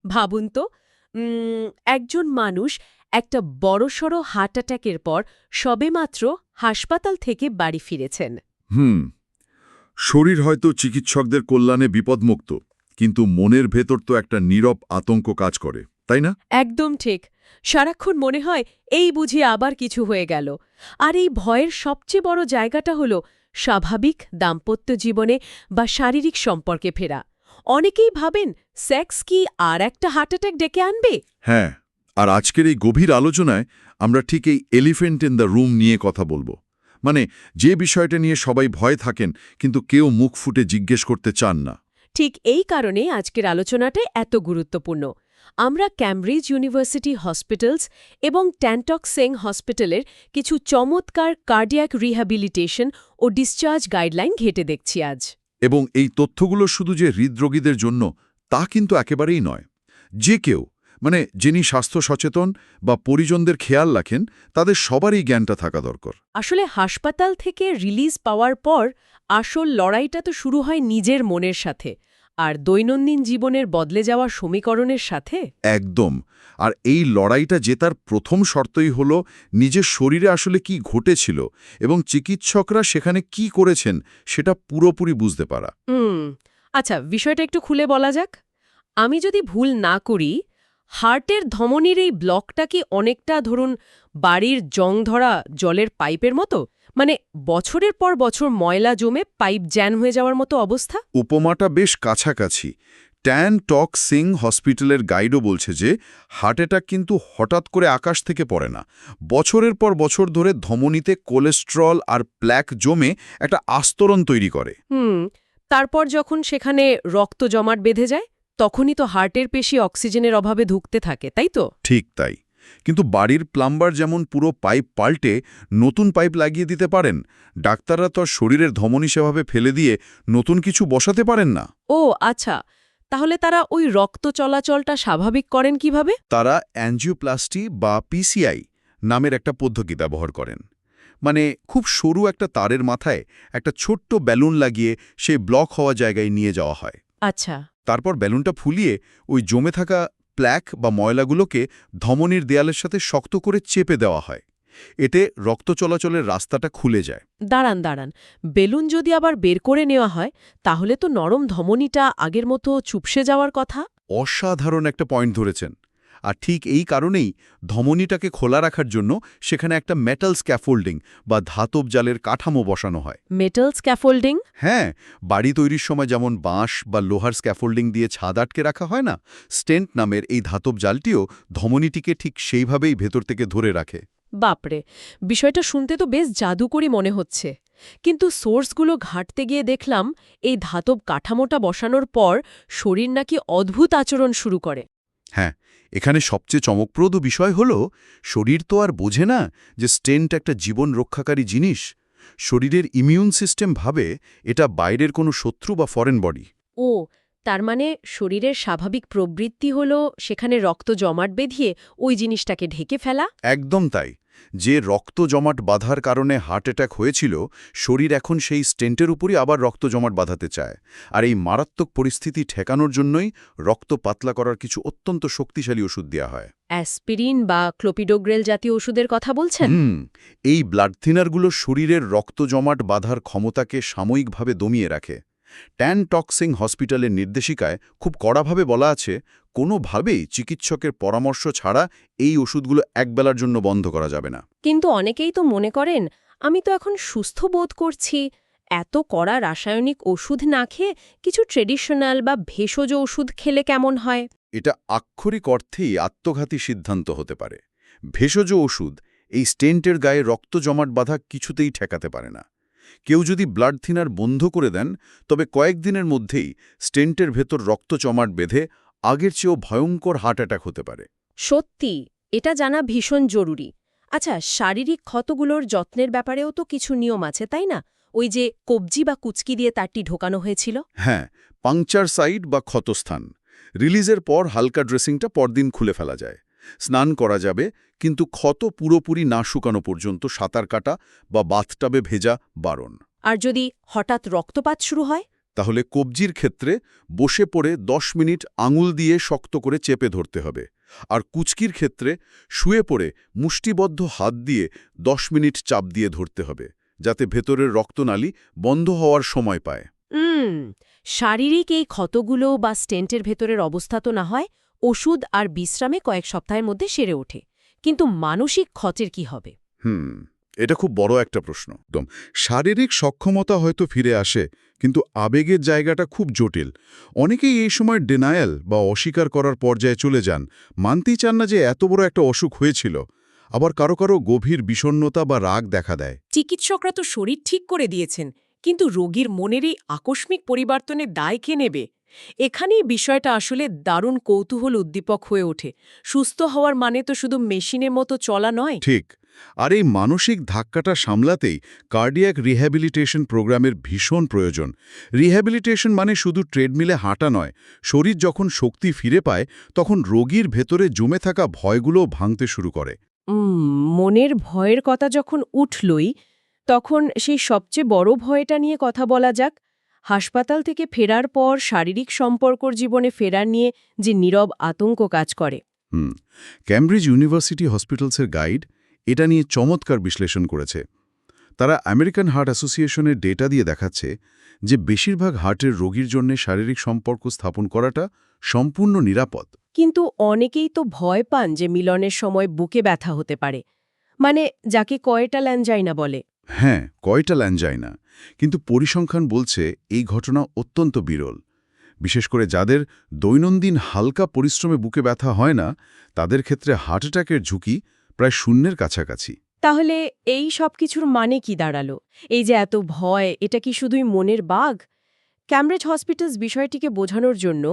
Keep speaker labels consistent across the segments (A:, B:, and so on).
A: ভাবুন তো, একজন মানুষ একটা বড়সড় হার্ট অ্যাটাকের পর সবেমাত্র হাসপাতাল থেকে বাড়ি ফিরেছেন।
B: হুম শরীর হয়তো চিকিৎসকদের কল্যাণে বিপদমুক্ত, কিন্তু মনের ভেতর তো একটা নীরব আতঙ্ক কাজ করে, তাই না?
A: একদম ঠিক। সারাক্ষণ মনে হয় এই বুঝি আবার কিছু হয়ে গেল। আর এই ভয়ের সবচেয়ে বড় জায়গাটা হলো স্বাভাবিক দাম্পত্য জীবনে বা শারীরিক সম্পর্কে ফেরা। অনেকেই ভাবেন সেক্স কি আর একটা হার্ট অ্যাটাক ডেকে আনবে।
B: হ্যাঁ, আর আজকের এই গভীর আলোচনায় আমরা ঠিক এই এলিফ্যান্ট ইন দ্য রুম নিয়ে কথা বলবো। মানে যে বিষয়টা নিয়ে সবাই ভয় থাকেন, কিন্তু কেউ মুখ ফুটে জিজ্ঞেস করতে চান না।
A: ঠিক এই কারণে আজকের আলোচনাটা এত গুরুত্বপূর্ণ। আমরা ক্যামব্রিজ ইউনিভার্সিটি হসপিটালস এবং ট্যানটক সেং হসপিটালের কিছু চমৎকার কার্ডিয়াক রিহ্যাবিলিটেশন ও ডিসচার্জ গাইডলাইন ঘেঁটে দেখছি আজ।
B: এবং এই তথ্যগুলো শুধু যে হৃদরোগীদের জন্য তা কিন্তু একেবারেই নয়। যে কেউ, মানে যিনি স্বাস্থ্য সচেতন বা পরিজনদের খেয়াল রাখেন, তাদের সবারই জ্ঞানটা থাকা দরকার।
A: আসলে হাসপাতাল থেকে রিলিজ পাওয়ার পর আসল লড়াইটা তো শুরু হয় নিজের মনের সাথে, আর দৈনন্দিন জীবনের বদলে যাওয়া সমীকরণের সাথে।
B: একদম। আর এই লড়াইটা জেতার প্রথম শর্তই হল নিজের শরীরে আসলে কি ঘটেছিল এবং চিকিৎসকরা সেখানে কি করেছেন সেটা পুরোপুরি বুঝতে পারা।
A: আচ্ছা, বিষয়টা একটু খুলে বলা যাক। আমি যদি ভুল না করি, হার্টের ধমনির এই ব্লকটা কি অনেকটা ধরুন বাড়ির জং ধরা জলের পাইপের মতো? মানে বছরের পর বছর ময়লা জমে পাইপ জ্যাম হয়ে যাওয়ার মতো অবস্থা?
B: উপমাটা বেশ কাছাকাছি। ট্যান টক সিং হসপিটালের গাইডও বলছে যে হার্ট অ্যাটাক কিন্তু হঠাৎ করে আকাশ থেকে পড়ে না। বছরের পর বছর ধরে ধমনীতে কোলেস্ট্রল আর প্ল্যাক জমে একটা আস্তরণ তৈরি করে।
A: তারপর যখন সেখানে রক্ত জমাট বেঁধে যায়, তখনই তো হার্টের পেশি অক্সিজেনের অভাবে ধুঁকতে থাকে, তাই তো?
B: ঠিক তাই। কিন্তু বাড়ির প্লাম্বার যেমন পুরো পাইপ পাল্টে নতুন পাইপ লাগিয়ে দিতে পারেন, ডাক্তাররা তো আর শরীরের ধমনী সেভাবে ফেলে দিয়ে নতুন কিছু বসাতে পারেন না।
A: ও আচ্ছা, তাহলে তারা ওই রক্ত চলাচলটা স্বাভাবিক করেন কিভাবে?
B: তারা অ্যাঞ্জিওপ্লাস্টি বা পিসিআই নামের একটা পদ্ধতি ব্যবহার করেন। মানে খুব সরু একটা তারের মাথায় একটা ছোট্ট বেলুন লাগিয়ে সেই ব্লক হওয়া জায়গায় নিয়ে যাওয়া হয়।
A: আচ্ছা।
B: তারপর বেলুনটা ফুলিয়ে ওই জমে থাকা প্ল্যাক বা ময়লাগুলোকে ধমনীর দেয়ালের সাথে শক্ত করে চেপে দেওয়া হয়। এতে রক্ত চলাচলের রাস্তাটা খুলে যায়।
A: দাঁড়ান, বেলুন যদি আবার বের করে নেওয়া হয়, তাহলে তো নরম ধমনীটা আগের মতো চুপসে যাওয়ার কথা।
B: অসাধারণ একটা পয়েন্ট ধরেছেন। আর ঠিক এই কারণেই ধমনীটাকে খোলা রাখার জন্য সেখানে একটা মেটাল স্ক্যাফোল্ডিং বা ধাতব জালের কাঠামো বসানো হয়।
A: Metal scaffolding?
B: হ্যাঁ, বাড়ি তৈরির সময় যেমন বাঁশ বা লোহার স্ক্যাফোল্ডিং দিয়ে ছাদ আটকে রাখা হয় না, স্টেন্ট নামের এই ধাতব জালটিও ধমনীটিকে ঠিক সেইভাবেই ভেতর থেকে ধরে রাখে।
A: বাপরে, বিষয়টা শুনতে তো বেশ জাদুকরী মনে হচ্ছে। কিন্তু সোর্সগুলো ঘাঁটতে গিয়ে দেখলাম এই ধাতব কাঠামোটা বসানোর পর শরীর নাকি অদ্ভুত আচরণ শুরু করে।
B: হ্যাঁ, এখানে সবচেয়ে চমকপ্রদ বিষয় হল শরীর তো আর বোঝে না যে স্টেন্ট একটা জীবন রক্ষাকারী জিনিস। শরীরের ইমিউন সিস্টেম ভাবে এটা বাইরের কোনো শত্রু বা ফরেন বডি।
A: ও, তার মানে শরীরের স্বাভাবিক প্রবৃত্তি হল সেখানে রক্ত জমাট বেঁধিয়ে ওই জিনিসটাকে ঢেকে ফেলা।
B: একদম তাই। যে রক্ত জমাট বাঁধার কারণে হার্ট অ্যাটাক হয়েছিল, শরীর এখন সেই স্টেন্টের উপরই আবার রক্ত জমাট বাঁধাতে চায়। আর এই মারাত্মক পরিস্থিতি ঠেকানোর জন্যই রক্ত পাতলা করার কিছু অত্যন্ত শক্তিশালী ওষুধ দেওয়া হয়।
A: অ্যাসপিরিন বা ক্লোপিডোগ্রেল জাতীয় ওষুধের কথা বলছেন?
B: এই ব্লাড থিনারগুলো শরীরের রক্ত জমাট বাঁধার ক্ষমতাকে সাময়িকভাবে দমিয়ে রাখে। ট্যান টক সিং হসপিটালের নির্দেশিকায় খুব কড়াভাবে বলা আছে, কোনোভাবেই চিকিৎসকের পরামর্শ ছাড়া এই ওষুধগুলো একবেলার জন্য বন্ধ করা যাবে না।
A: কিন্তু অনেকেই তো মনে করেন, আমি তো এখন সুস্থ বোধ করছি, এত কড়া রাসায়নিক ওষুধ না খেয়ে কিছু ট্রেডিশনাল বা ভেষজ ওষুধ খেলে কেমন হয়?
B: এটা আক্ষরিক অর্থেই আত্মঘাতী সিদ্ধান্ত হতে পারে। ভেষজ ওষুধ এই স্টেন্টের গায়ে রক্ত জমাট বাঁধা কিছুতেই ঠেকাতে পারে না। কেউ যদি ব্লাড থিনার বন্ধ করে দেন, তবে কয়েকদিনের মধ্যেই স্টেন্টের ভেতর রক্ত জমাট বেঁধে আগের চেয়েও ভয়ঙ্কর হার্ট অ্যাটাক হতে পারে।
A: সত্যি, এটা জানা ভীষণ জরুরি। আচ্ছা, শারীরিক ক্ষতগুলোর যত্নের ব্যাপারেও তো কিছু নিয়ম আছে, তাই না? ওই যে কবজি বা কুচকি দিয়ে তারটি ঢোকানো হয়েছিল।
B: হ্যাঁ, পাংচার সাইট বা ক্ষতস্থান। রিলিজের পর হালকা ড্রেসিংটা পরদিন খুলে ফেলা যায়। স্নান করা যাবে, কিন্তু ক্ষত পুরোপুরি না শুকানো পর্যন্ত সাঁতার কাটা বা বাথটাবে ভেজা বারণ।
A: আর যদি হঠাৎ রক্তপাত শুরু হয়?
B: তাহলে কবজির ক্ষেত্রে বসে পড়ে 10 মিনিট আঙুল দিয়ে শক্ত করে চেপে ধরতে হবে, আর কুচকির ক্ষেত্রে শুয়ে পড়ে মুষ্টিবদ্ধ হাত দিয়ে 10 মিনিট চাপ দিয়ে ধরতে হবে, যাতে ভেতরের রক্তনালী বন্ধ হওয়ার সময় পায়।
A: শারীরিক এই ক্ষতগুলো বা স্টেন্টের ভেতরের অবস্থা তো না হয় ওষুধ আর বিশ্রামে কয়েক সপ্তাহের মধ্যে সেরে ওঠে, কিন্তু মানসিক ক্ষতের কি হবে?
B: এটা খুব বড় একটা প্রশ্ন। একদম শারীরিক সক্ষমতা হয়তো ফিরে আসে, কিন্তু আবেগের জায়গাটা খুব জটিল। অনেকেই এই সময় ডিনায়াল বা অস্বীকার করার পর্যায়ে চলে যান, মানতেই চান না যে এত বড় একটা অসুখ হয়েছিল। আবার কারো কারো গভীর বিষণ্ণতা বা রাগ দেখা দেয়।
C: চিকিৎসকরা তো শরীর ঠিক করে দিয়েছেন, কিন্তু রোগীর মনের এই আকস্মিক পরিবর্তনের দায় কে নেবে? এখানেই বিষয়টা আসলে দারুণ কৌতূহল উদ্দীপক হয়ে ওঠে। সুস্থ হওয়ার মানে তো শুধু মেশিনের মতো চলা নয়।
B: ঠিক। আর এই মানসিক ধাক্কাটা সামলাতেই কার্ডিয়াক রিহ্যাবিলিটেশন প্রোগ্রামের ভীষণ প্রয়োজন। রিহ্যাবিলিটেশন মানে শুধু ট্রেডমিলে হাঁটা নয়, শরীর যখন শক্তি ফিরে পায় তখন রোগীর ভেতরে জমে থাকা ভয়গুলোও ভাঙতে শুরু করে।
A: মনের ভয়ের কথা যখন উঠলই, তখন সেই সবচেয়ে বড় ভয়টা নিয়ে কথা বলা যাক। হাসপাতাল থেকে ফেরার পর শারীরিক সম্পর্কর জীবনে ফেরার নিয়ে যে নীরব আতঙ্ক কাজ করে।
B: ক্যামব্রিজ ইউনিভার্সিটি হসপিটালসের গাইড এটা নিয়ে চমৎকার বিশ্লেষণ করেছে। তারা আমেরিকান হার্ট অ্যাসোসিয়েশনের ডেটা দিয়ে দেখাচ্ছে যে বেশিরভাগ হার্টের রোগীর জন্য শারীরিক সম্পর্ক স্থাপন করাটা সম্পূর্ণ নিরাপদ।
A: কিন্তু অনেকেই তো ভয় পান যে মিলনের সময় বুকে ব্যথা হতে পারে, মানে যাকে কয়েটাল অ্যানজাইনা বলে।
B: হ্যাঁ, কয়টা ল্যানজাইনা, কিন্তু পরিসংখ্যান বলছে এই ঘটনা অত্যন্ত বিরল। বিশেষ করে যাদের দৈনন্দিন হালকা পরিশ্রমে বুকে ব্যথা হয় না, তাদের ক্ষেত্রে হার্ট অ্যাটাকের ঝুঁকি প্রায় শূন্যের কাছাকাছি।
A: তাহলে এই সব কিছুর মানে কি দাঁড়ালো? এই যে এত ভয়, এটা কি শুধুই মনের বাগ? ক্যামব্রিজ হসপিটালস বিষয়টিকে বোঝানোর জন্য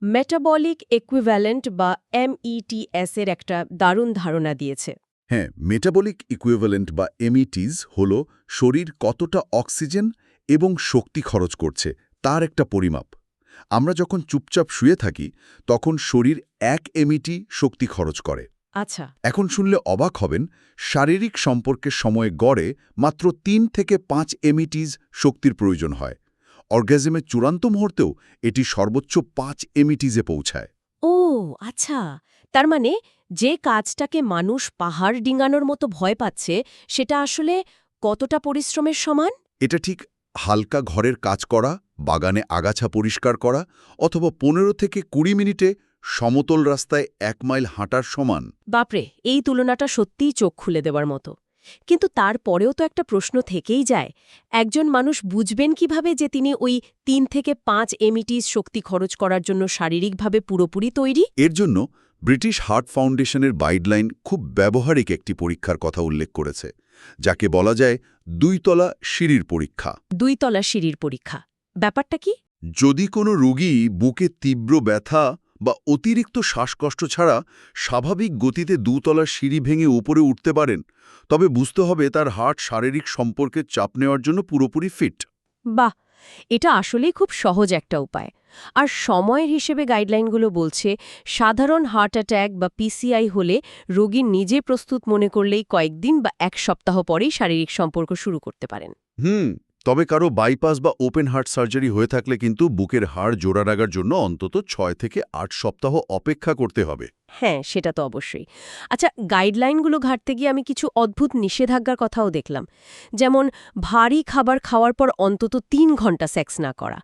A: মেটাবলিক ইকুইভ্যালেন্ট বা METS এর একটা দারুণ ধারণা দিয়েছে।
B: হ্যাঁ, মেটাবলিক ইকুইভ্যালেন্ট বা METs হল শরীর কতটা অক্সিজেন এবং শক্তি খরচ করছে তার একটা পরিমাপ। আমরা যখন চুপচাপ শুয়ে থাকি তখন শরীর 1 MET শক্তি খরচ করে।
A: আচ্ছা।
B: এখন শুনলে অবাক হবেন, শারীরিক সম্পর্কের সময় গড়ে মাত্র 3 থেকে 5 METs শক্তির প্রয়োজন হয়। অর্গাজমের চূড়ান্ত মুহূর্তেও এটি সর্বোচ্চ 5 METs-এ পৌঁছায়।
A: ও আচ্ছা, তার মানে যে কাজটাকে মানুষ পাহাড় ডিঙানোর মতো ভয় পাচ্ছে, সেটা আসলে কতটা পরিশ্রমের সমান?
B: এটা ঠিক হালকা ঘরের কাজ করা, বাগানে আগাছা পরিষ্কার করা অথবা 15 থেকে 20 মিনিটে সমতল রাস্তায় 1 মাইল হাঁটার সমান।
A: বাপরে, এই তুলনাটা সত্যিই চোখ খুলে দেওয়ার মতো। কিন্তু তারপরেও তো একটা প্রশ্ন থেকেই যায়, একজন মানুষ বুঝবেন কিভাবে যে তিনি ওই 3 থেকে 5 METs শক্তি খরচ করার জন্য শারীরিকভাবে পুরোপুরি তৈরি?
B: এর জন্য ব্রিটিশ হার্ট ফাউন্ডেশনের গাইডলাইন খুব ব্যবহারিক একটি পরীক্ষার কথা উল্লেখ করেছে, যাকে বলা যায় 2 তলা সিঁড়ির পরীক্ষা।
A: 2 তলা সিঁড়ির পরীক্ষা, ব্যাপারটা কি?
B: যদি কোনো রোগী বুকে তীব্র ব্যথা বা অতিরিক্ত শ্বাসকষ্ট ছাড়া স্বাভাবিক গতিতে 2 তলার সিঁড়ি ভেঙে উপরে উঠতে পারেন, তবে বুঝতে হবে তার হার্ট শারীরিক সম্পর্কের চাপ নেওয়ার জন্য পুরোপুরি ফিট।
A: বাহ, এটা আসলেই খুব সহজ একটা উপায়। আর সময়ের হিসেবে গাইডলাইনগুলো বলছে সাধারণ হার্ট অ্যাটাক বা PCI হলে রোগী নিজে প্রস্তুত মনে করলেই কয়েকদিন বা 1 সপ্তাহ পরেই শারীরিক সম্পর্ক শুরু করতে পারেন।
B: তবে কারো বাইপাস বা ওপেন হার্ট সার্জারি হয়ে থাকলে কিন্তু বুকের হাড় জোড়া রাখার জন্য অন্তত 6 থেকে 8 সপ্তাহ অপেক্ষা করতে হবে।
A: হ্যাঁ, সেটা তো অবশ্যই। আচ্ছা, গাইডলাইনগুলো ঘাঁটতে গিয়ে আমি কিছু অদ্ভুত নিষেধাজ্ঞার কথাও দেখলাম। যেমন ভারী খাবার খাওয়ার পর অন্তত 3 ঘন্টা সেক্স না করা।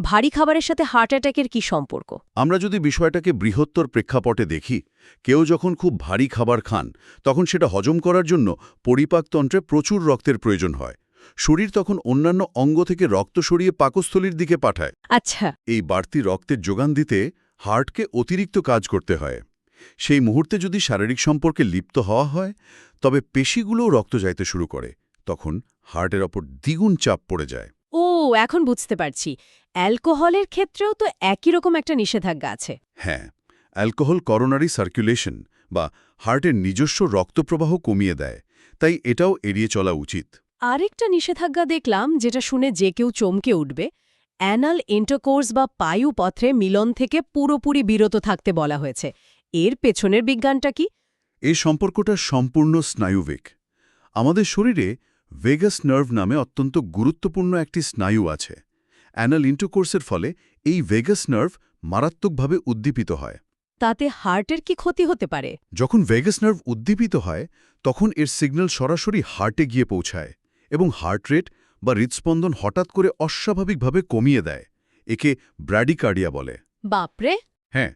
A: ভারী খাবারের সাথে হার্ট অ্যাটাকের কি সম্পর্ক?
B: আমরা যদি বিষয়টাকে বৃহত্তর প্রেক্ষাপটে দেখি, কেউ যখন খুব ভারী খাবার খান তখন সেটা হজম করার জন্য পরিপাকতন্ত্রে প্রচুর রক্তের প্রয়োজন হয়। শরীর তখন অন্যান্য অঙ্গ থেকে রক্ত সরিয়ে পাকস্থলীর দিকে পাঠায়।
A: আচ্ছা।
B: এই বাড়তি রক্তের যোগান দিতে হার্টকে অতিরিক্ত কাজ করতে হয়। সেই মুহূর্তে যদি শারীরিক সম্পর্কে লিপ্ত হওয়া হয়, তবে পেশিগুলোও রক্ত যাইতে শুরু করে। তখন হার্টের ওপর দ্বিগুণ চাপ পড়ে যায়।
A: ও, এখন বুঝতে পারছি। অ্যালকোহলের ক্ষেত্রেও তো একই রকম একটা নিষেধাজ্ঞা আছে।
B: হ্যাঁ, অ্যালকোহল করোনারি সার্কুলেশন বা হার্টের নিজস্ব রক্তপ্রবাহ কমিয়ে দেয়, তাই এটাও এড়িয়ে চলা উচিত।
A: আরেকটা নিষেধাজ্ঞা দেখলাম, যেটা শুনে যে কেউ চমকে উঠবে। অ্যানাল ইন্টারকোর্স বা পায়ুপত্রে মিলন থেকে পুরোপুরি বিরত থাকতে বলা হয়েছে। এর পেছনের বিজ্ঞানটা কি?
B: এই সম্পর্কটা সম্পূর্ণ স্নায়ুবিক। আমাদের শরীরে ভেগাস নার্ভ নামে অত্যন্ত গুরুত্বপূর্ণ একটি স্নায়ু আছে। অ্যানাল ইন্টারকোর্সের ফলে এই ভেগাস নার্ভ মারাত্মকভাবে উদ্দীপিত হয়।
A: তাতে হার্টের কি ক্ষতি হতে পারে?
B: যখন ভেগাস নার্ভ উদ্দীপিত হয় তখন এর সিগন্যাল সরাসরি হার্টে গিয়ে পৌঁছায় এবং হার্ট রেট বা হৃদস্পন্দন হঠাৎ করে অস্বাভাবিকভাবে কমিয়ে দেয়। একে ব্র্যাডিকার্ডিয়া বলে।
A: বাপরে!
B: হ্যাঁ,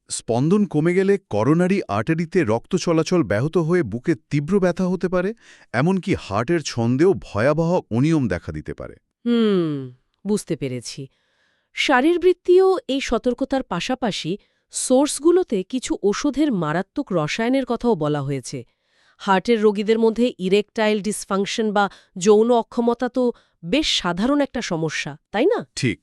B: স্পন্দন কমে গেলে করোনারি আর্টারিতে রক্ত চলাচল ব্যাহত হয়ে বুকে তীব্র ব্যথা হতে পারে, এমনকি হার্টের ছন্দেও ভয়াবহ অনিয়ম দেখা দিতে পারে।
A: বুঝতে পেরেছি। শারীরবৃত্তীয় এই সতর্কতার পাশাপাশি সোর্সগুলোতে কিছু ওষুধের মারাত্মক রসায়নের কথাও বলা হয়েছে। হার্টের রোগীদের মধ্যে ইরেকটাইল ডিসফাংশন বা যৌন অক্ষমতা তো বেশ সাধারণ একটা সমস্যা, তাই না?
B: ঠিক,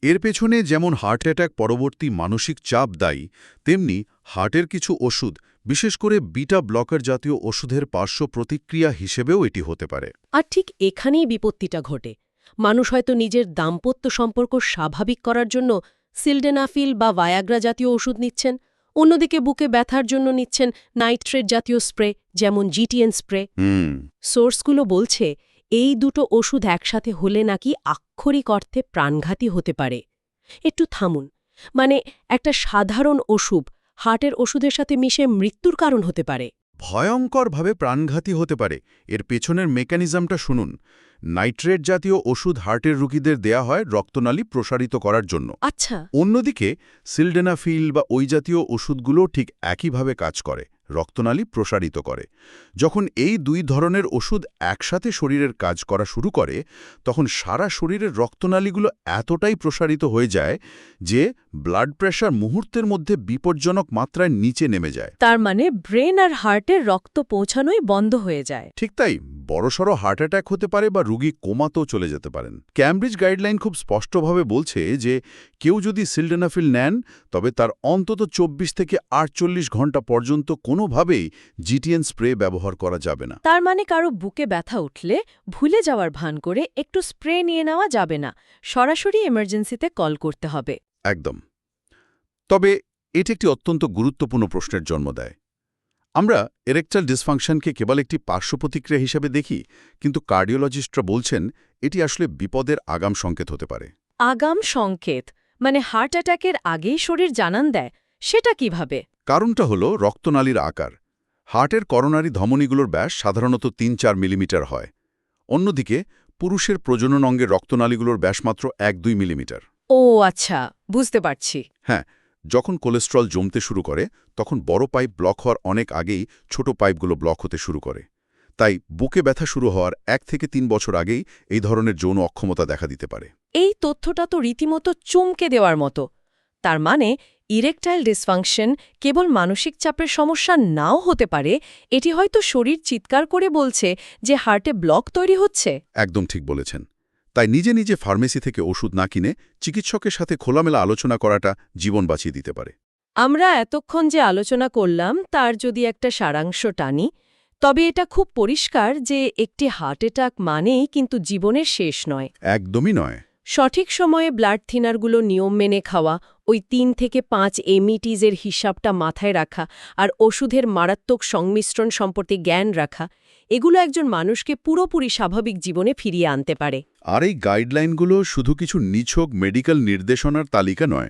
B: এর পেছনে যেমন হার্ট অ্যাটাক পরবর্তী মানসিক চাপ দায়ী, তেমনি হার্টের কিছু ওষুধ, বিশেষ করে বিটা ব্লকার জাতীয় ওষুধের পার্শ্ব প্রতিক্রিয়া হিসেবেও এটি হতে পারে।
A: আর ঠিক এখানেই বিপত্তিটা ঘটে। মানুষ হয়তো নিজের দাম্পত্য সম্পর্ক স্বাভাবিক করার জন্য সিলডেনাফিল বা ভায়াগ্রা জাতীয় ওষুধ নিচ্ছেন, অন্যদিকে বুকে ব্যথার জন্য নিচ্ছেন নাইট্রেট জাতীয় স্প্রে, যেমন জিটিএন স্প্রে। সোর্সগুলো বলছে এই দুটো ওষুধ একসাথে হলে নাকি আক্ষরিক অর্থে প্রাণঘাতী হতে পারে। একটু থামুন, মানে একটা সাধারণ ওষুধ হার্টের ওষুধের সাথে মিশে মৃত্যুর কারণ হতে পারে?
B: ভয়ঙ্করভাবে প্রাণঘাতী হতে পারে। এর পেছনের মেকানিজমটা শুনুন। নাইট্রেট জাতীয় ওষুধ হার্টের রোগীদের দেয়া হয় রক্তনালী প্রসারিত করার জন্য।
A: আচ্ছা।
B: অন্যদিকে সিলডেনাফিল বা ওই জাতীয় ওষুধগুলো ঠিক একইভাবে কাজ করে, রক্তনালী প্রসারিত করে। যখন এই দুই ধরনের ওষুধ একসাথে শরীরের কাজ করা শুরু করে, তখন সারা শরীরের রক্তনালীগুলো এতটাই প্রসারিত হয়ে যায় যে ব্লাড প্রেশার মুহূর্তের মধ্যে বিপজ্জনক মাত্রায় নিচে নেমে যায়।
A: তার মানে ব্রেন আর হার্টের রক্ত পৌঁছানোই বন্ধ হয়ে যায়।
B: ঠিক তাই, বড়সড় হার্ট অ্যাটাক হতে পারে বা রোগী কোমাতেও চলে যেতে পারেন। ক্যামব্রিজ গাইডলাইন খুব স্পষ্টভাবে বলছে যে কেউ যদি সিলডেনাফিল নেন তবে তার অন্তত 24 থেকে 48 ঘন্টা পর্যন্ত কোনোভাবেই জিটিএন স্প্রে ব্যবহার করা যাবে না।
A: তার মানে কারো বুকে ব্যথা উঠলে ভুলে যাওয়ার ভান করে একটু স্প্রে নিয়ে নেওয়া যাবে না, সরাসরি এমার্জেন্সিতে কল করতে হবে।
B: একদম। তবে এটি একটি অত্যন্ত গুরুত্বপূর্ণ প্রশ্নের জন্ম দেয়। আমরা এরেকটাইল ডিসফাংশনকে কেবল একটি পার্শ্ব প্রতিক্রিয়া হিসেবে দেখি, কিন্তু কার্ডিওলজিস্টরা বলছেন এটি আসলে বিপদের আগাম সংকেত হতে পারে।
A: আগাম সংকেত মানে হার্ট অ্যাটাকের আগেই শরীর জানান দেয়, সেটা কিভাবে?
B: কারণটা হলো রক্তনালীর আকার। হার্টের করোনারি ধমনীগুলোর ব্যাস সাধারণত ৩-৪ মিলিমিটার হয়। অন্যদিকে পুরুষের প্রজনন অঙ্গের রক্তনালীগুলোর ব্যাস মাত্র ১-২ মিলিমিটার।
A: ও আচ্ছা, বুঝতে পারছি।
B: হ্যাঁ, যখন কোলেস্ট্রল জমতে শুরু করে তখন বড় পাইপ ব্লক হওয়ার অনেক আগেই ছোট পাইপগুলো ব্লক হতে শুরু করে। তাই বুকে ব্যথা শুরু হওয়ার 1 থেকে 3 বছর আগেই এই ধরনের যৌন অক্ষমতা দেখা দিতে পারে।
A: এই তথ্যটা তো রীতিমতো চমকে দেওয়ার মতো। তার মানে ইরেকটাইল ডিসফাংশন কেবল মানসিক চাপের সমস্যা নাও হতে পারে, এটি হয়তো শরীর চিৎকার করে বলছে যে হার্টে ব্লক তৈরি হচ্ছে।
B: একদম ঠিক বলেছেন। তাই নিজে নিজে ফার্মেসি থেকে ওষুধ না কিনে চিকিৎসকের সাথে খোলামেলা আলোচনা করাটা জীবন বাঁচিয়ে দিতে পারে।
A: আমরা এতক্ষণ যে আলোচনা করলাম তার যদি একটা সারাংশ টানি, তবে এটা খুব পরিষ্কার যে একটি হার্ট অ্যাটাক মানেই কিন্তু জীবনের শেষ নয়।
B: একদমই নয়।
A: সঠিক সময়ে ব্লাড থিনারগুলো নিয়ম মেনে খাওয়া, ওই ৩ থেকে ৫ এমিটিজের হিসাবটা মাথায় রাখা আর ওষুধের মারাত্মক সংমিশ্রণ সম্পর্কে জ্ঞান রাখা, এগুলো একজন মানুষকে পুরোপুরি স্বাভাবিক জীবনে ফিরিয়ে আনতে পারে।
B: আর এই গাইডলাইনগুলো শুধু কিছু নিছক মেডিকেল নির্দেশনার তালিকা নয়।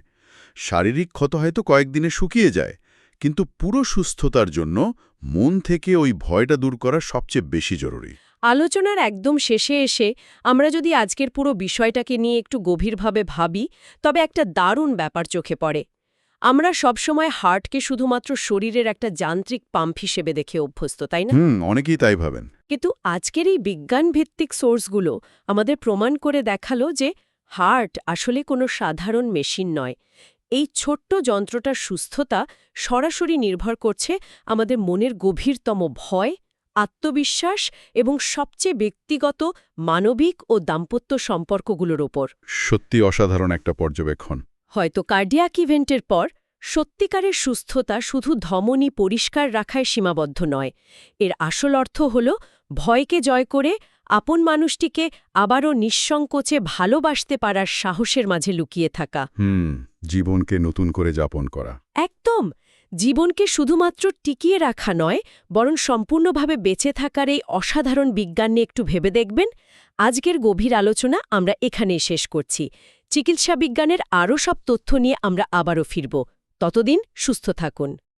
B: শারীরিক ক্ষত হয়তো কয়েকদিনে শুকিয়ে যায়, কিন্তু পুরো সুস্থতার জন্য মন থেকে ওই ভয়টা দূর করা সবচেয়ে বেশি জরুরি।
A: আলোচনার একদম শেষে এসে আমরা যদি আজকের পুরো বিষয়টাকে নিয়ে একটু গভীরভাবে ভাবি, তবে একটা দারুণ ব্যাপার চোখে পড়ে। আমরা সবসময় হার্টকে শুধুমাত্র শরীরের একটা যান্ত্রিক পাম্প হিসেবে দেখে অভ্যস্ত, তাই না?
B: অনেকেই তাই ভাবেন।
A: কিন্তু আজকের এই বিজ্ঞানভিত্তিক সোর্সগুলো আমাদের প্রমাণ করে দেখালো যে হার্ট আসলে কোনো সাধারণ মেশিন নয়। এই ছোট্ট যন্ত্রটার সুস্থতা সরাসরি নির্ভর করছে আমাদের মনের গভীরতম ভয়, আত্মবিশ্বাস এবং সবচেয়ে ব্যক্তিগত মানবিক ও দাম্পত্য সম্পর্কগুলোর ওপর।
B: সত্যি অসাধারণ একটা পর্যবেক্ষণ।
A: হয়তো কার্ডিয়াক ইভেন্টের পর সত্যিকারের সুস্থতা শুধু ধমনী পরিষ্কার রাখায় সীমাবদ্ধ নয়, এর আসল অর্থ হল ভয়কে জয় করে আপন মানুষটিকে আবারও নিঃসংকোচে ভালোবাসতে পারার সাহসের মাঝে লুকিয়ে থাকা।
B: জীবনকে নতুন করে যাপন করা।
A: একদম। জীবনকে শুধুমাত্র টিকিয়ে রাখা নয়, বরং সম্পূর্ণভাবে বেঁচে থাকার এই অসাধারণ বিজ্ঞান নিয়ে একটু ভেবে দেখবেন। আজকের গভীর আলোচনা আমরা এখানেই শেষ করছি। চিকিৎসা বিজ্ঞানের আরও সব তথ্য নিয়ে আমরা আবারও ফিরব। ততদিন সুস্থ থাকুন।